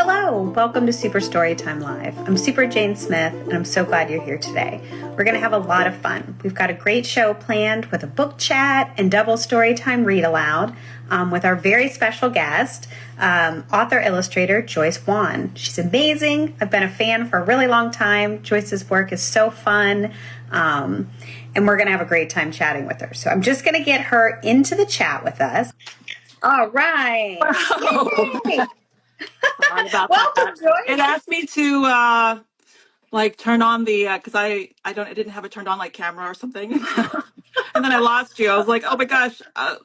Hello, welcome to Super Storytime Live. I'm Super Jane Smith, and I'm so glad you're here today. We're going to have a lot of fun. We've got a great show planned with a book chat and double storytime read aloud with our very special guest, author-illustrator Joyce Wan. She's amazing. I've been a fan for a really long time. Joyce's work is so fun, and we're going to have a great time chatting with her. So I'm just going to get her into the chat with us. All right. Wow. Sorry about Welcome, that. Joyce. It asked me to turn on the because I didn't have it turned on like camera or something, and then I lost you. I was like, oh my gosh.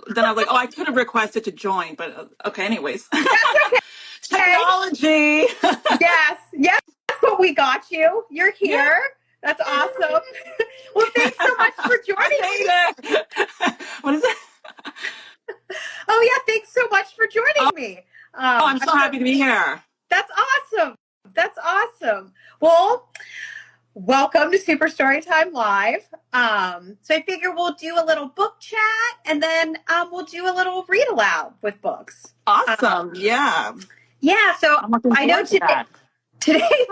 Then I was like, oh, I could have requested to join, but okay. Anyways, That's okay. technology. Yes, but we got you. You're here. Yeah. That's awesome. Well, thanks so much for joining me. What is it? Oh yeah, thanks so much for joining me. Oh, I'm so happy to be here. That's awesome. That's awesome. Well, welcome to Super Storytime Live. So I figure we'll do a little book chat and then we'll do a little read aloud with books. Awesome. Yeah. Yeah. So I'm looking I know forward to that. today,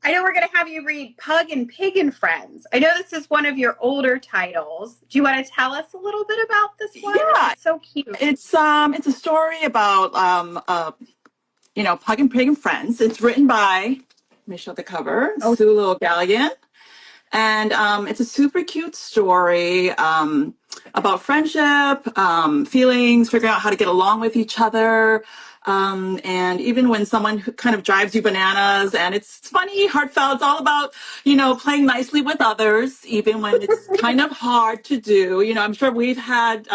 I know we're going to have you read Pug and Pig and Friends. I know this is one of your older titles. Do you want to tell us a little bit about this one? Yeah. It's so cute. It's a story about Pug and Pig and Friends. It's written by, let me show the cover, Sue Galligan. And it's a super cute story about friendship, feelings, figuring out how to get along with each other. And even when someone kind of drives you bananas, and it's funny, heartfelt, it's all about, playing nicely with others, even when it's kind of hard to do. I'm sure we've had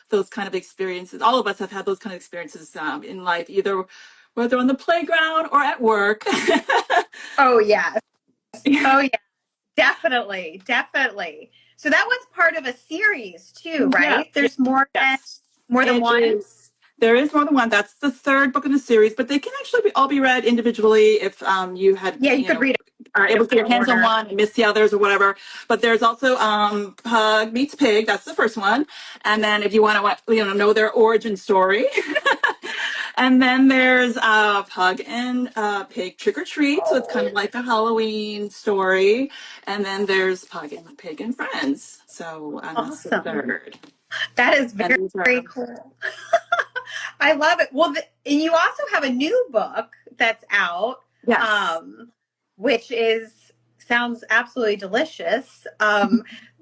those kind of experiences. All of us have had those kind of experiences in life, either whether on the playground or at work. Oh, yeah. Oh, yeah. Definitely. So that one's part of a series too, right? Yes, There's more than It one. There is more than one. That's the third book in the series, but they can actually all be read individually if you could read it. Are able to get your hands on one and miss the others or whatever. But there's also Pug Meets Pig. That's the first one, and then if you want to know their origin story. And then there's Pug and Pig Trick or Treat, so it's kind of like a Halloween story. And then there's Pug and Pig and Friends. So that's the third. That is very cool. I love it. Well, and you also have a new book that's out, yes. Which sounds absolutely delicious.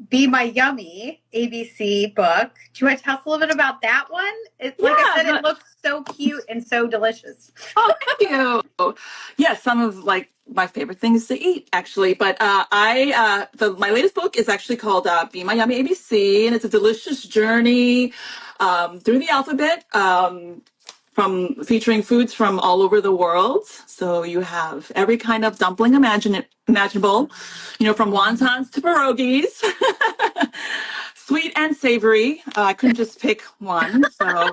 Be My Yummy ABC book. Do you want to tell us a little bit about that one? Like I said, it looks so cute and so delicious. Oh, thank you. Yes, some of my favorite things to eat, actually. But my latest book is actually called Be My Yummy ABC, and it's a delicious journey through the alphabet. From featuring foods from all over the world. So you have every kind of dumpling imaginable, from wontons to pierogies, sweet and savory. I couldn't just pick one. So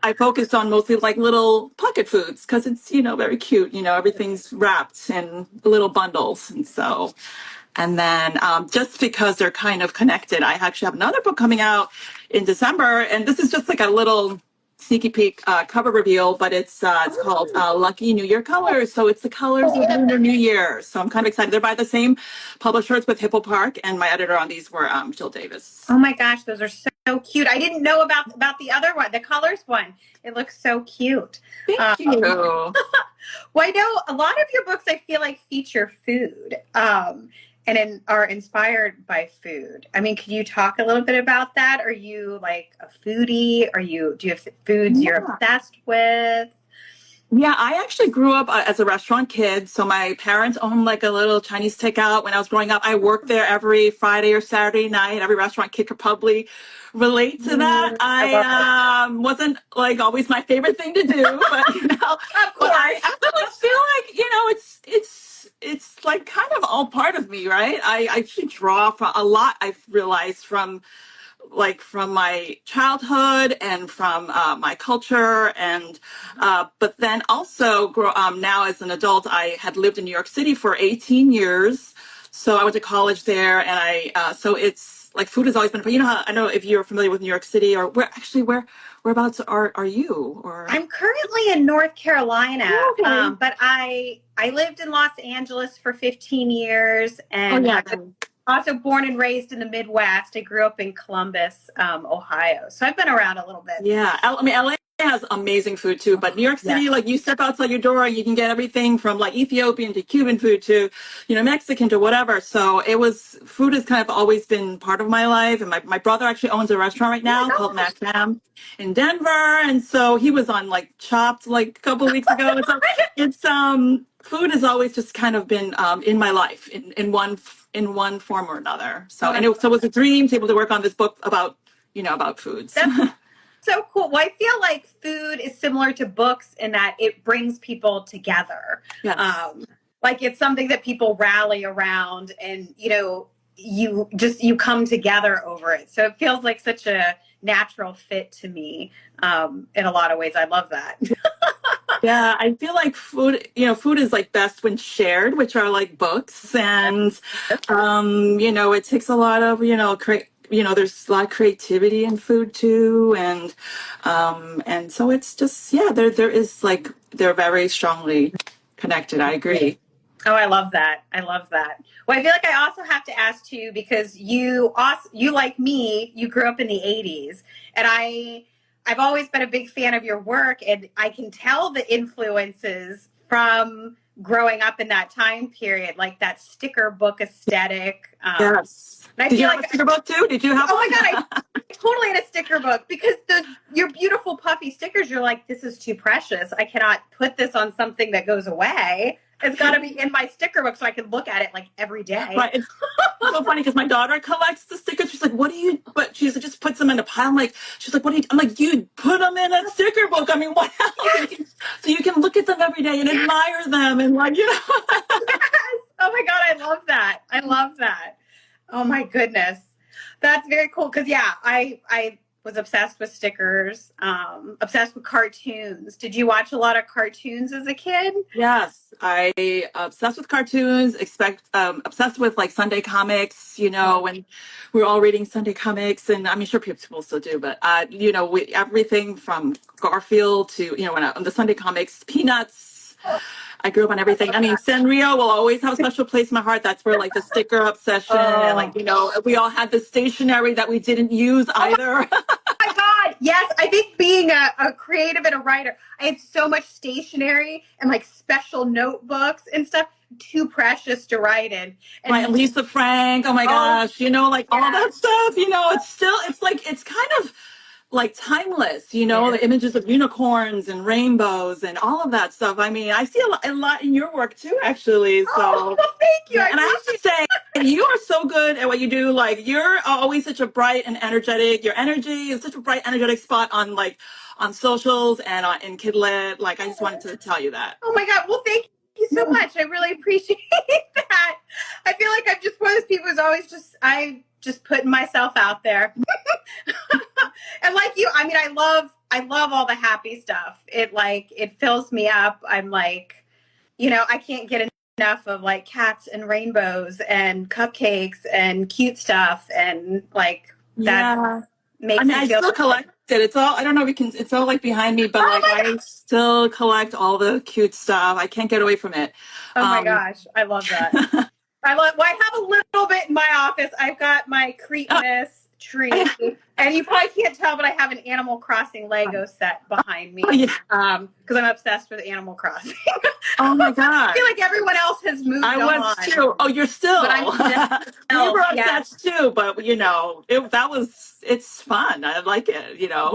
I focused on mostly little pocket foods because it's, very cute. Everything's wrapped in little bundles. And then just because they're kind of connected, I actually have another book coming out in December. And this is just like a little sneaky peek cover reveal, but it's called Lucky New Year Colors. So it's the colors of Lunar New Year. So I'm kind of excited. They're by the same publishers with Hippo Park, and my editor on these were Jill Davis. Oh my gosh, those are so cute. I didn't know about the other one, the colors one. It looks so cute. Thank you. Well, I know a lot of your books, I feel like, feature food. And are inspired by food. I mean, can you talk a little bit about that? Are you like a foodie? Do you have foods you're obsessed with? Yeah, I actually grew up as a restaurant kid. So my parents owned like a little Chinese takeout when I was growing up. I worked there every Friday or Saturday night. Every restaurant kid could probably relate to that. I wasn't always my favorite thing to do, but Of course. I actually feel like, it's like kind of all part of me, right? I actually draw from a lot. I've realized from my childhood and from my culture, and but then also now as an adult, I had lived in New York City for 18 years. So I went to college there, and so it's like food has always been. But I don't know if you're familiar with New York City or where whereabouts are you? Or I'm currently in North Carolina, okay. but I lived in Los Angeles for 15 years, Oh and yeah, I was also born and raised in the Midwest. I grew up in Columbus, Ohio, so I've been around a little bit. yeah. I mean, LA has amazing food too, but New York Yeah. City, like you step outside your door, you can get everything from like Ethiopian to Cuban food to, Mexican to whatever. So food has kind of always been part of my life. And my brother actually owns a restaurant right Oh my now called gosh. Mac Fam in Denver. And so he was on like Chopped like a couple of weeks ago. So it's, food has always just kind of been, in my life in one form or another. So, Oh, and that's it was a dream to be able to work on this book about, about foods. that's so cool. Well, I feel like food is similar to books in that it brings people together. Yes. Like it's something that people rally around, and you come together over it. So it feels like such a natural fit to me. In a lot of ways, I love that. Yeah, I feel like food is like best when shared, which are like books, and it takes a lot of, there's a lot of creativity in food too, and so it's just yeah, there is like they're very strongly connected. I agree. Oh, I love that. I love that. Well, I feel like I also have to ask too because you like me, you grew up in the 80s, and I've always been a big fan of your work, and I can tell the influences from growing up in that time period, like that sticker book aesthetic. Yes. And I Did you feel have like a sticker book too? Did you have oh my god, one? I totally in a sticker book because your beautiful puffy stickers, you're like, this is too precious. I cannot put this on something that goes away. It's got to be in my sticker book so I can look at it like every day. Right. It's so funny because my daughter collects the stickers. She's like, "What do you?" But she's like, just puts them in a pile. I'm like, she's like, "What do you?" I'm like, "You put them in a sticker book. I mean, what else? Yes, So you can look at them every day and admire them and like, yes. Oh my god, I love that. I love that. Oh my goodness, that's very cool. Because yeah, I was obsessed with stickers. Obsessed with cartoons. Did you watch a lot of cartoons as a kid? Yes, I obsessed with cartoons. Obsessed with like Sunday comics. When we were all reading Sunday comics, and I mean, sure, people still do, but everything from Garfield to on the Sunday comics, Peanuts. I grew up on everything. I mean, Sanrio will always have a special place in my heart. That's where like the sticker obsession and like Oh. we all had the stationery that we didn't use Oh either. my god, yes. I think being a creative and a writer, I had so much stationery and like special notebooks and stuff, too precious to write in. Right, And Lisa Frank. Oh my oh gosh, like all yeah, that stuff. It's kind of like timeless. it is. The images of unicorns and rainbows and all of that stuff. I mean, I see a lot in your work too, actually. Oh, So, well, thank you. yeah, I and I have to appreciate say, you are so good at what you do. Like, you're always such a bright and energetic. Your energy is such a bright, energetic spot on socials and in Kidlit. Like, I just wanted to tell you that. Oh my God. Well, thank you so much. I really appreciate that. I feel like I'm just one of those people who's always I just putting myself out there. And like you, I mean, I love all the happy stuff. It fills me up. I'm like, I can't get enough of like cats and rainbows and cupcakes and cute stuff, and like that Yeah. I makes mean, me I feel still collect it. It's all, I don't know if you can, it's all like behind me, but oh like my I still collect all the cute stuff. I can't get away from it. oh my Um, gosh, I love that. Well, I have a little bit in my office. I've got my uh, Cretinous tree, and you probably can't tell, but I have an Animal Crossing Lego set behind oh, me yeah. because I'm obsessed with Animal Crossing. Oh my I God. feel like everyone else has moved I was on, too. Oh, you're but still. I'm We still, were yes. obsessed too, but it's fun. I like it. Yeah.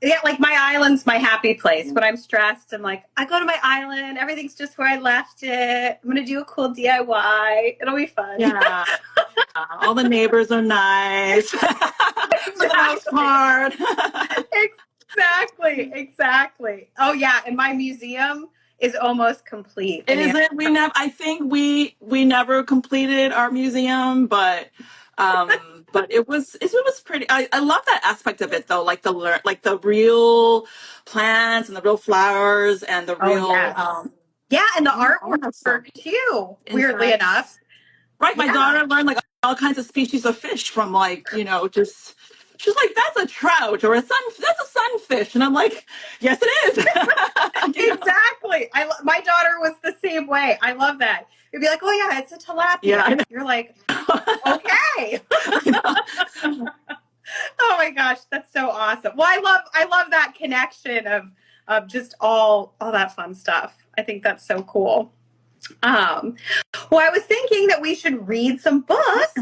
Yeah. Like my island's my happy place. When I'm stressed, I'm like, I go to my island. Everything's just where I left it. I'm going to do a cool DIY. It'll be fun. Yeah. All the neighbors are nice for the most Exactly. part. Exactly. Exactly. Oh, yeah. And my museum is almost complete. It isn't. I think we never completed our museum, but it was pretty. I love that aspect of it though, like like the real plants and the real flowers and the Oh, real yes. Yeah. And the all that stuff. artwork too, weirdly enough. Insects. Right, my Yeah. daughter learned like all kinds of species of fish from like just She's like, that's a trout or that's a sunfish. And I'm like, yes, it is. You know? Exactly. My daughter was the same way. I love that. You'd be like, oh yeah, it's a Yeah, I tilapia. know. You're like, okay. I know. Oh my gosh, that's so awesome. Well, I love that connection of just all that fun stuff. I think that's so cool. Um, well, I was thinking that we should read some books.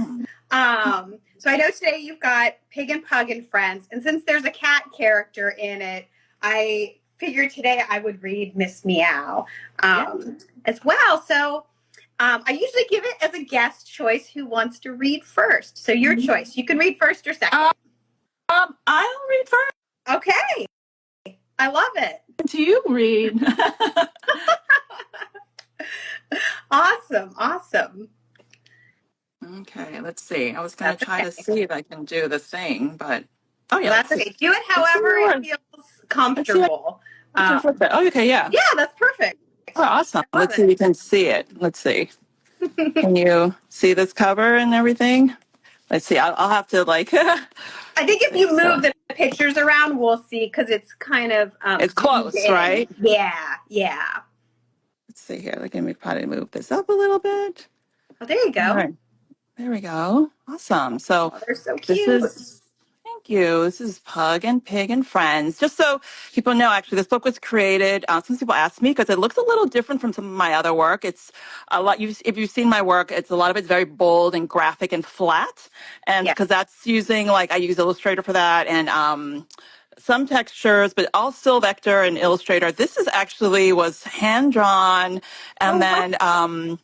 Awesome. So I know today you've got Pig and Pug and Friends, and since there's a cat character in it, I figured today I would read Miss Meow Yeah. as well. So I usually give it as a guest choice who wants to read first. So your choice. You can read first or second. I'll read first. Okay. I love it. To you read. Awesome. Awesome. Okay, let's see. I was going to That's try okay. to see if I can do the thing, but oh yeah, Well, that's okay. Do it let's see however it what feels let's see. comfortable. I can flip it. Oh, okay, yeah. Yeah, that's perfect. Oh, awesome. I love Let's see if it. you can see it. Let's see. Can you see this cover and everything? Let's see. I'll have to like. I think if you So move the pictures around, we'll see because it's kind of it's zoomed close, in. right? Yeah, yeah. Let's see here. Let me probably move this up a little bit. Oh, there you All go. right. There we go. Awesome. So Oh, they're so this cute. is, thank you. This is Pug and Pig and Friends. Just so people know, actually, this book was created. Some people ask me because it looks a little different from some of my other work. It's a lot. If you've seen my work, it's a lot of it's very bold and graphic and flat, and Yeah. because that's using like I use Illustrator for that and some textures, but all still vector and Illustrator. This is actually was hand drawn and Oh, wow. then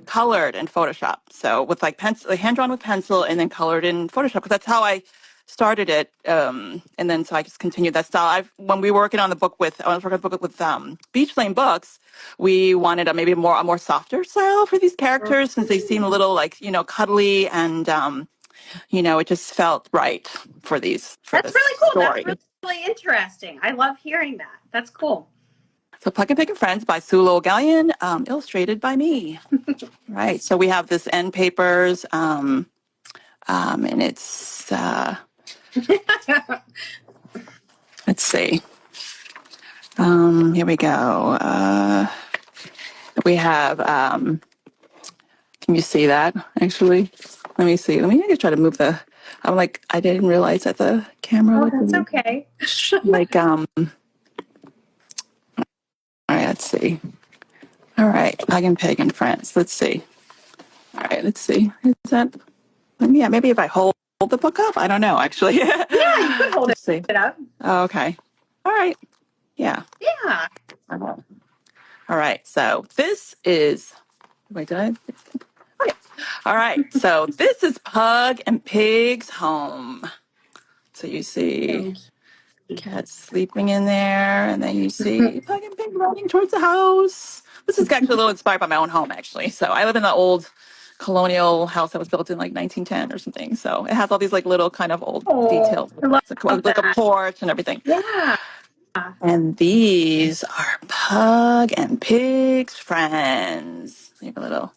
colored in Photoshop. So with like pencil, like hand drawn with pencil and then colored in Photoshop, because that's how I started it. And then so I just continued that style. When we were working on the book I was working on the book with Beach Lane Books, we wanted maybe a more softer style for these characters since they seem a little like, cuddly and, it just felt right for That's this really cool. That's story. really interesting. I love hearing that. That's cool. So Puck and Pig and Friends by Sue Lowell Gallion, illustrated by me. Right. So we have this end papers. And it's let's see. Here we go. We have. Can you see that? Actually, let me see. Let me try to move the. I'm like I didn't realize that the camera Oh, would that's be okay. like. All right. Let's see. All right. Pug and Pig and Friends. Let's see. All right. Let's see. Is that? Yeah. Maybe if I hold the book up. I don't know. Actually. Yeah, you could hold Let's see. it up. Oh, okay. All right. Yeah. Yeah. All right. So this is. Wait, did I? Okay. All right. So this is Pug and Pig's home. So you see So cat sleeping in there, and then you see Pug and Pig running towards the house. This is actually a little inspired by my own home, actually. So I live in the old colonial house that was built in like 1910 or something. So it has all these like little kind of old Oh, details, I love like a that. porch and everything. Yeah. And these are Pug and Pig's friends. Leave a little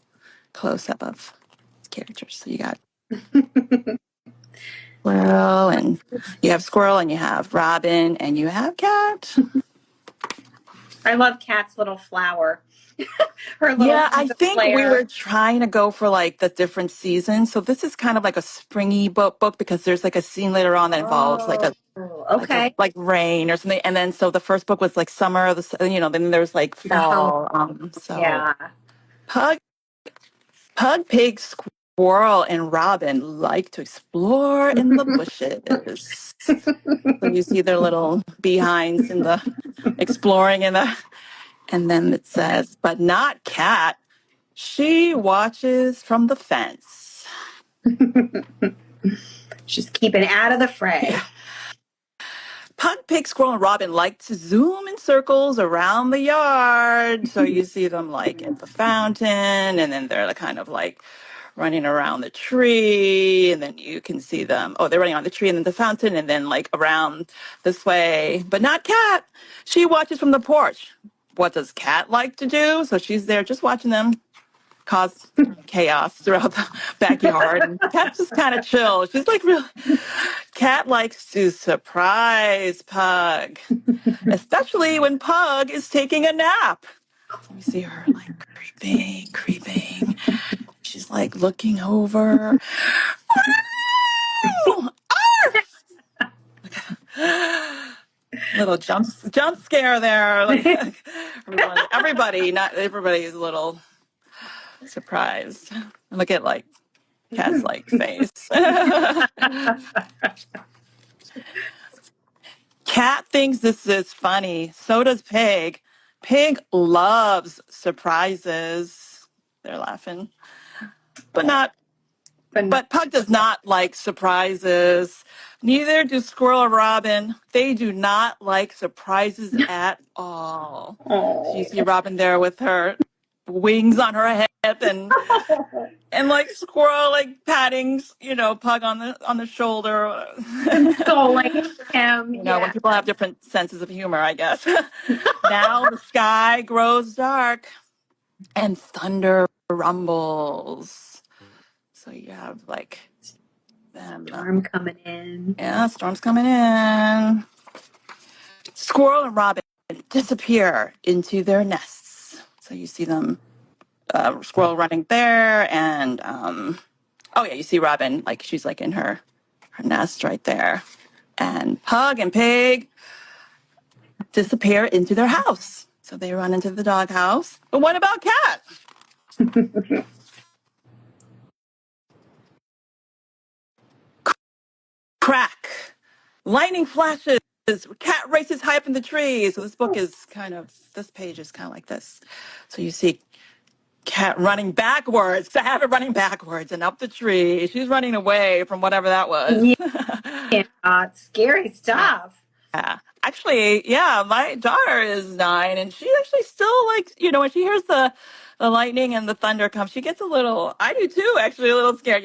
close up of characters. So you got squirrel and you have Robin and you have Cat. I love Kat's little flower. Her little Yeah, I think we were flare. trying to go for like the different seasons. So this is kind of like a springy book because there's like a scene later on that involves Oh, okay. like rain or something. And then so the first book was like summer, then there's like The home. fall. So Yeah. Pug Pug, Pig, Squirrel, and Robin like to explore in the bushes. So you see their little behinds in the exploring and then it says, but not Cat. She watches from the fence. She's keeping out of the fray. Yeah. Pug, Pig, Squirrel, and Robin like to zoom in circles around the yard. So you see them like at the fountain, and then they're kind of like running around the tree, and then you can see them. Oh, they're running on the tree and then the fountain, and then like around this way. But not Cat. She watches from the porch. What does Cat like to do? So she's there just watching them. cause chaos throughout the backyard. And Cat's just kind of chill. She's like, real. Cat likes to surprise Pug, especially when Pug is taking a nap. So we see her like creeping. She's like looking over. Little jump scare there. Like not everybody is a little surprised. Look at like Cat's like face. Cat thinks this is funny. So does Pig. Pig loves surprises. They're laughing. But Pug does not like surprises. Neither do Squirrel or Robin. They do not like surprises at all. So you Oh, see Robin there with her wings on her head and like Squirrel like patting, Pug on the shoulder. consoling him. When Yeah. people have different senses of humor, I guess. Now the sky grows dark and thunder rumbles. So you have like them. Storm coming in. Yeah, storm's coming in. Squirrel and Robin disappear into their nests. So you see them, Squirrel running there, and oh yeah, you see Robin, like she's like in her nest right there. And Pug and Pig disappear into their house. So they run into the doghouse. But what about Cat? Crack! Lightning flashes. Cat races high up in the tree. So this page is kind of like this. So you see Cat running backwards. I have it running backwards and up the tree. She's running away from whatever that was. Yeah, scary stuff. Yeah. Actually, yeah, my daughter is 9 and she actually still like, when she hears the lightning and the thunder come, she gets I do too, actually a little scared,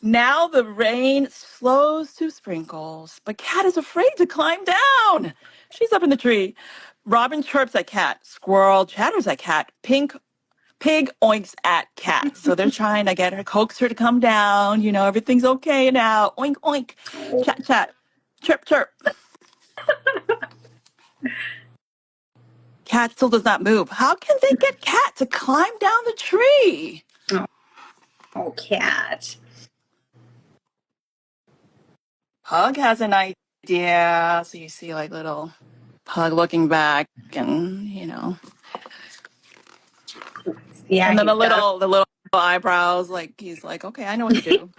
Now the rain slows to sprinkles, but Cat is afraid to climb down. She's up in the tree. Robin chirps at Cat. Squirrel chatters at Cat. Pig oinks at Cat. So they're trying to get her, coax her to come down. Everything's okay now. Oink, oink. Chat, chat. Chirp, chirp. Cat still does not move. How can they get Cat to climb down the tree? Oh, Cat. Pug has an idea. So you see like little Pug looking back and, Yeah, and then he's the little eyebrows, like he's like, okay, I know what to do.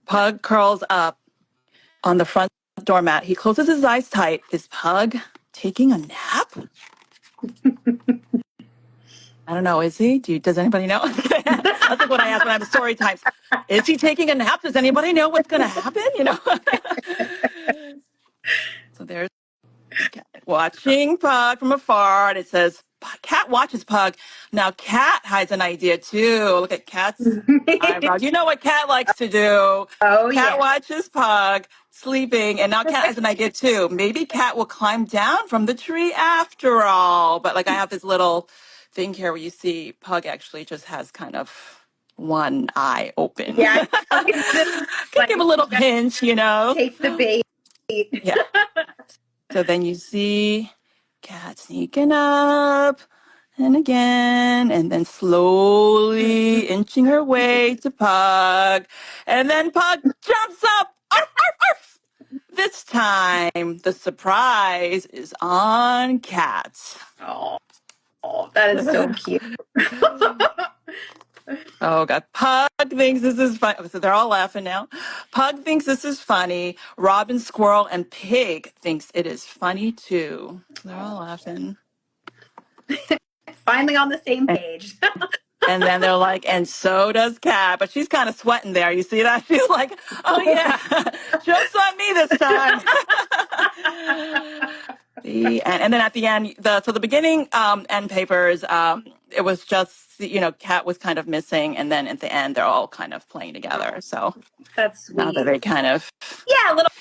Pug curls up on the front doormat. He closes his eyes tight. Is Pug taking a nap? I don't know. Is he? Does anybody know? That's like what I ask when I have story times. Is he taking a nap? Does anybody know what's going to happen? So there's Cat watching Pug from afar, and it says, Cat watches Pug. Now Cat has an idea too. Look at Cat's eyebrows. You know what Cat likes to do. Oh, Cat yeah. watches Pug sleeping, and now Cat has an idea too. Maybe Cat will climb down from the tree after all. But like I have this little thing here where you see Pug actually just has kind of one eye open. Yeah, just Could give a little hint, take the bait. Yeah. So then you see Cat sneaking up and again, and then slowly inching her way to Pug. And then Pug jumps up. Arf, arf, arf. This time, the surprise is on Cat. Oh, that is so cute. Oh, God. Pug thinks this is funny. So they're all laughing now. Pug thinks this is funny. Robin, Squirrel, and Pig thinks it is funny, too. They're all laughing. Finally on the same page. And then they're like, and so does Cat. But she's kind of sweating there. You see that? She's like, oh, yeah, joke's on me this time. And then at the end, the beginning end papers, it was just, Cat was kind of missing. And then at the end, they're all kind of playing together. So That's sweet. now that they kind of. Yeah, a little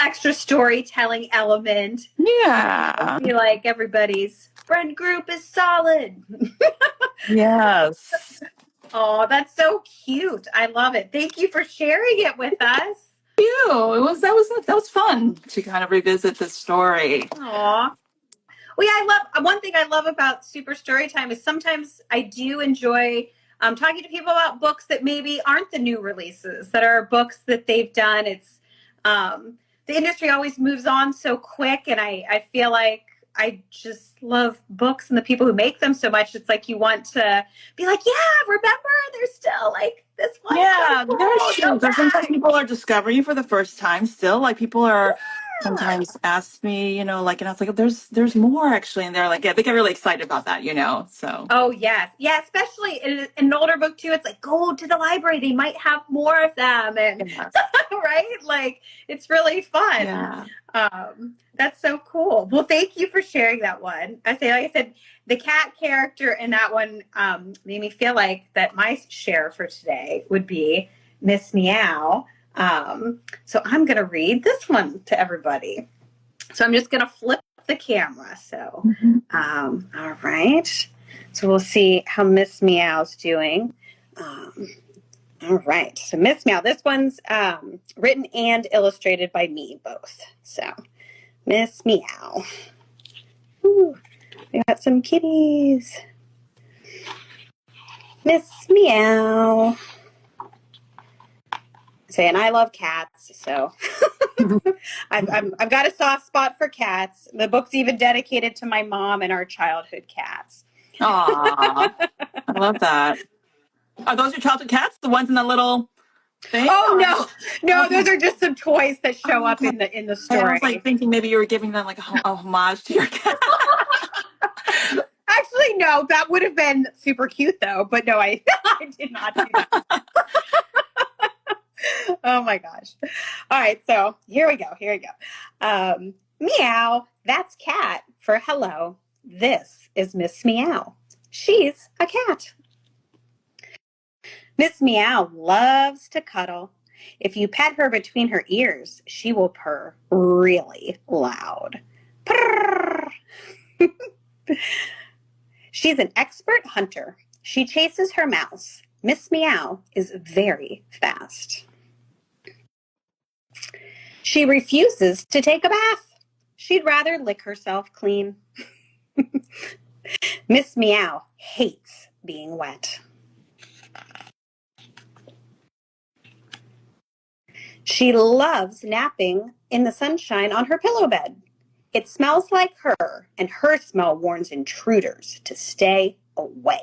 extra storytelling element. Yeah. I feel like everybody's friend group is solid. Yes. Oh, that's so cute. I love it. Thank you for sharing it with us. You. That was fun to kind of revisit this story. Aw. Well, yeah, I love one thing I love about Super Storytime is sometimes I do enjoy talking to people about books that maybe aren't the new releases, that are books that they've done. It's the industry always moves on so quick, and I feel like I just love books and the people who make them so much. It's like you want to be like, yeah, remember, there's still like this one's so Yeah, there's cool. Go true. There's sometimes back. people are discovering you for the first time still. Like people are Yeah. sometimes ask me, like, and I was like, there's more actually. And they're like, yeah, they get really excited about that. So Oh yes, yeah. Especially in an older book too. It's like go to the library; they might have more of them, and yeah. right, like it's really fun. Yeah. That's so cool. Well, thank you for sharing that one. Like I said, the cat character in that one made me feel like that my share for today would be Miss Meow. So I'm going to read this one to everybody. So I'm just going to flip the camera. So, Mhm. all right. So we'll see how Miss Meow's doing. All right. So Miss Meow, this one's written and illustrated by me both. So Miss Meow. Ooh, we got some kitties. Miss Meow. Saying I love cats, so I've got a soft spot for cats. The book's even dedicated to my mom and our childhood cats. Aw, I love that. Are those your childhood cats? The ones in the little thing? Oh Or no, no, okay. those are just some toys that show up Okay. in the I was like story. thinking maybe you were giving them like a homage to your cat. Actually, no, that would have been super cute though. But no, I I did not do that. Oh my gosh. All right, so here we go. Here we go. Meow, that's cat for hello. This is Miss Meow. She's a cat. Miss Meow loves to cuddle. If you pet her between her ears, she will purr really loud. Purr. She's an expert hunter. She chases her mouse. Miss Meow is very fast. She refuses to take a bath. She'd rather lick herself clean. Miss Meow hates being wet. She loves napping in the sunshine on her pillow bed. It smells like her, and her smell warns intruders to stay away.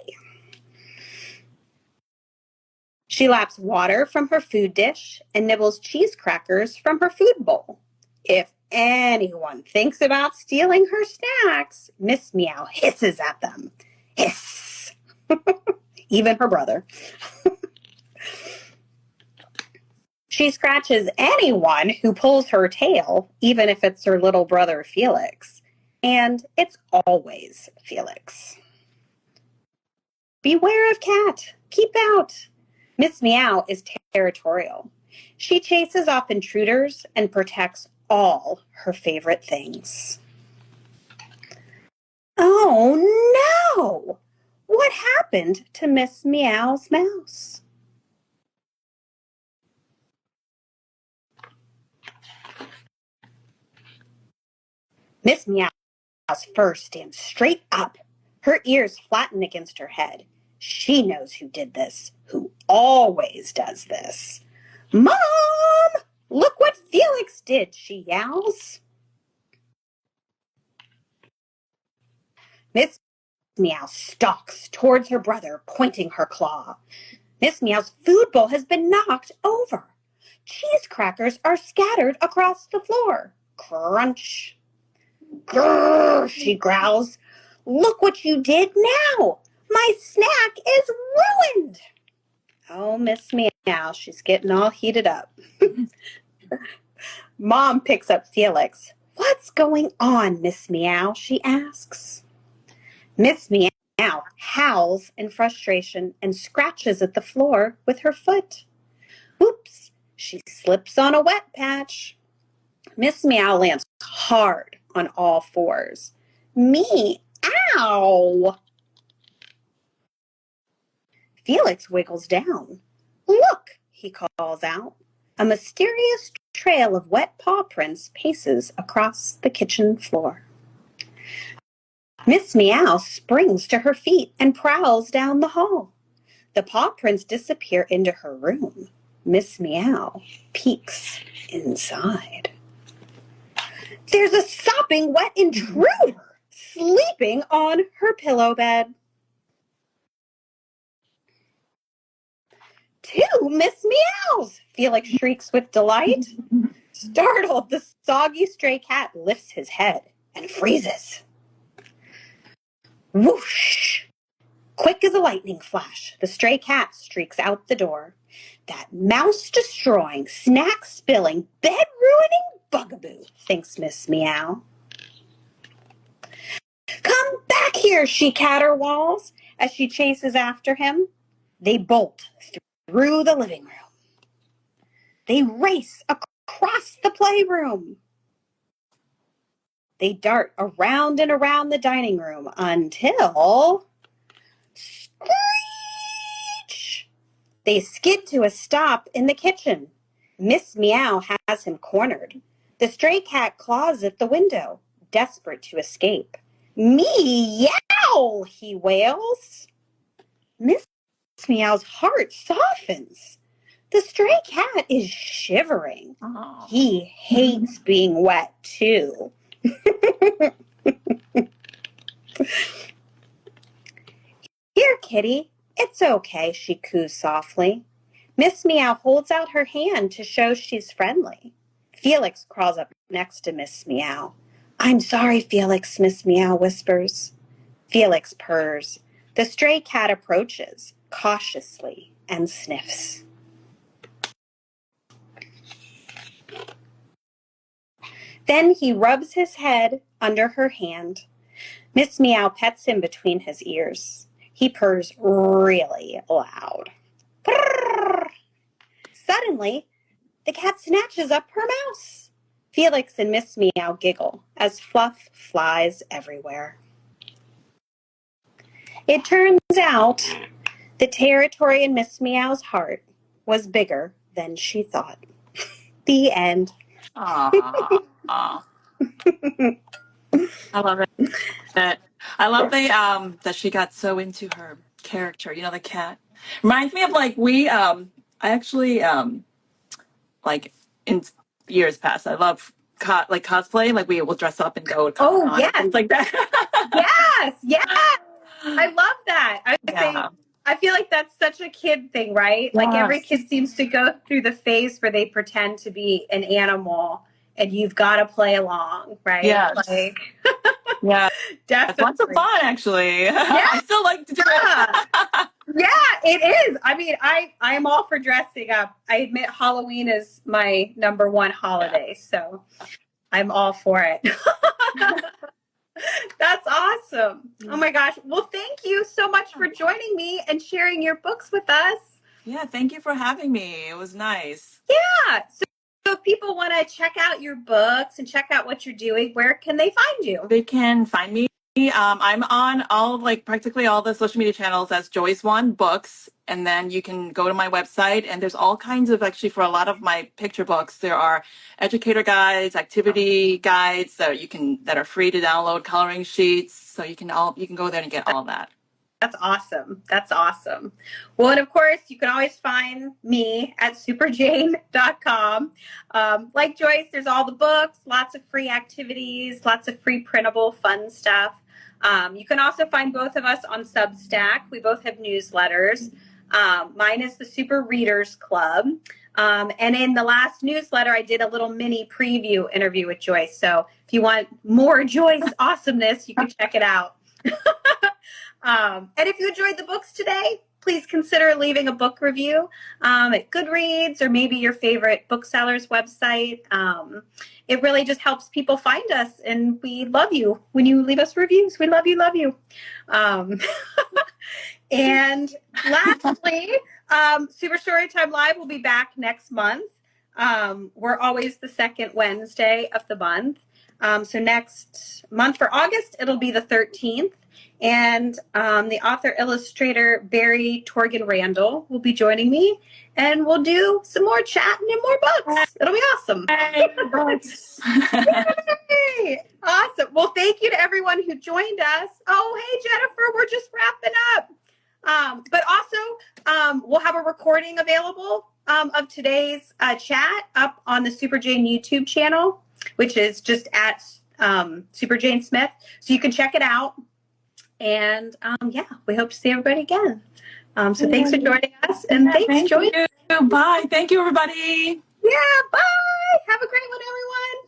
She laps water from her food dish and nibbles cheese crackers from her food bowl. If anyone thinks about stealing her snacks, Miss Meow hisses at them. Hiss! Even her brother. She scratches anyone who pulls her tail, even if it's her little brother Felix. And it's always Felix. Beware of cat. Keep out. Miss Meow is territorial. She chases off intruders and protects all her favorite things. Oh no! What happened to Miss Meow's mouse? Miss Meow's fur stands straight up. Her ears flatten against her head. She knows who did this, who always does this. Mom! Look what Felix did, she yowls. Miss Meow stalks towards her brother, pointing her claw. Miss Meow's food bowl has been knocked over. Cheese crackers are scattered across the floor. Crunch. Grrr, she growls. Look what you did now. My snack is ruined. Oh, Miss Meow, she's getting all heated up. Mom picks up Felix. What's going on, Miss Meow? She asks. Miss Meow howls in frustration and scratches at the floor with her foot. Oops, she slips on a wet patch. Miss Meow lands hard on all fours. Me, ow! Felix wiggles down. Look, he calls out. A mysterious trail of wet paw prints paces across the kitchen floor. Miss Meow springs to her feet and prowls down the hall. The paw prints disappear into her room. Miss Meow peeks inside. There's a sopping wet intruder sleeping on her pillow bed. Two Miss Meows! Felix shrieks with delight. Startled, the soggy stray cat lifts his head and freezes. Whoosh! Quick as a lightning flash, the stray cat streaks out the door. That mouse-destroying, snack-spilling, bed-ruining bugaboo, thinks Miss Meow. Come back here, she caterwauls, as she chases after him. They bolt through the living room. They race across the playroom. They dart around and around the dining room until... Screech! They skid to a stop in the kitchen. Miss Meow has him cornered. The stray cat claws at the window, desperate to escape. Meow! He wails. Miss Meow's heart softens. The stray cat is shivering. Oh. He hates being wet, too. Here, kitty. It's okay, she coos softly. Miss Meow holds out her hand to show she's friendly. Felix crawls up next to Miss Meow. I'm sorry, Felix, Miss Meow whispers. Felix purrs. The stray cat approaches, cautiously, and sniffs. Then he rubs his head under her hand. Miss Meow pets him between his ears. He purrs really loud. Purr! Suddenly, the cat snatches up her mouse. Felix and Miss Meow giggle as fluff flies everywhere. It turns out the territory in Miss Meow's heart was bigger than she thought. The end. Aww. I love it. I love that she got so into her character, the cat. Reminds me of like I actually like in years past, I love cosplay, like we will dress up and go to Comic-Con and things like that. Yes. I love that. I feel like that's such a kid thing, right? Like every kid seems to go through the phase where they pretend to be an animal and you've got to play along, right? Yes. Like, yeah. definitely. It's lots of fun, actually. Yeah. I still like to do it. Yeah, it is. I mean, I am all for dressing up. I admit Halloween is my number one holiday, so I'm all for it. That's awesome. Oh my gosh. Well, thank you so much for joining me and sharing your books with us. Yeah, thank you for having me. It was nice. Yeah. So if people want to check out your books and check out what you're doing, where can they find you? They can find me. I'm on practically all the social media channels as Joyce Wan Books. And then you can go to my website, and there's all kinds of, actually, for a lot of my picture books, there are educator guides, activity guides that are free to download, coloring sheets. So you can go there and get all that. That's awesome. That's awesome. Well, and of course, you can always find me at superjane.com. Like Joyce, there's all the books, lots of free activities, lots of free printable fun stuff. You can also find both of us on Substack. We both have newsletters. Mine is the Super Readers Club. And in the last newsletter, I did a little mini preview interview with Joyce. So if you want more Joyce awesomeness, you can check it out. And if you enjoyed the books today, please consider leaving a book review at Goodreads or maybe your favorite bookseller's website. It really just helps people find us, and we love you when you leave us reviews. We love you. And lastly, Super Storytime Live will be back next month. We're always the second Wednesday of the month. So next month for August, it'll be the 13th. And the author illustrator Barry Torgan Randall will be joining me, and we'll do some more chatting and more books. It'll be awesome. Yay! Awesome. Well, thank you to everyone who joined us. Oh, hey, Jennifer, we're just wrapping up. But also, we'll have a recording available of today's chat up on the Super Jane YouTube channel, which is just at Super Jane Smith. So you can check it out. And yeah, we hope to see everybody again. So thanks for joining us. And thanks, Joyce. Bye. Thank you, everybody. Yeah, bye. Have a great one, everyone.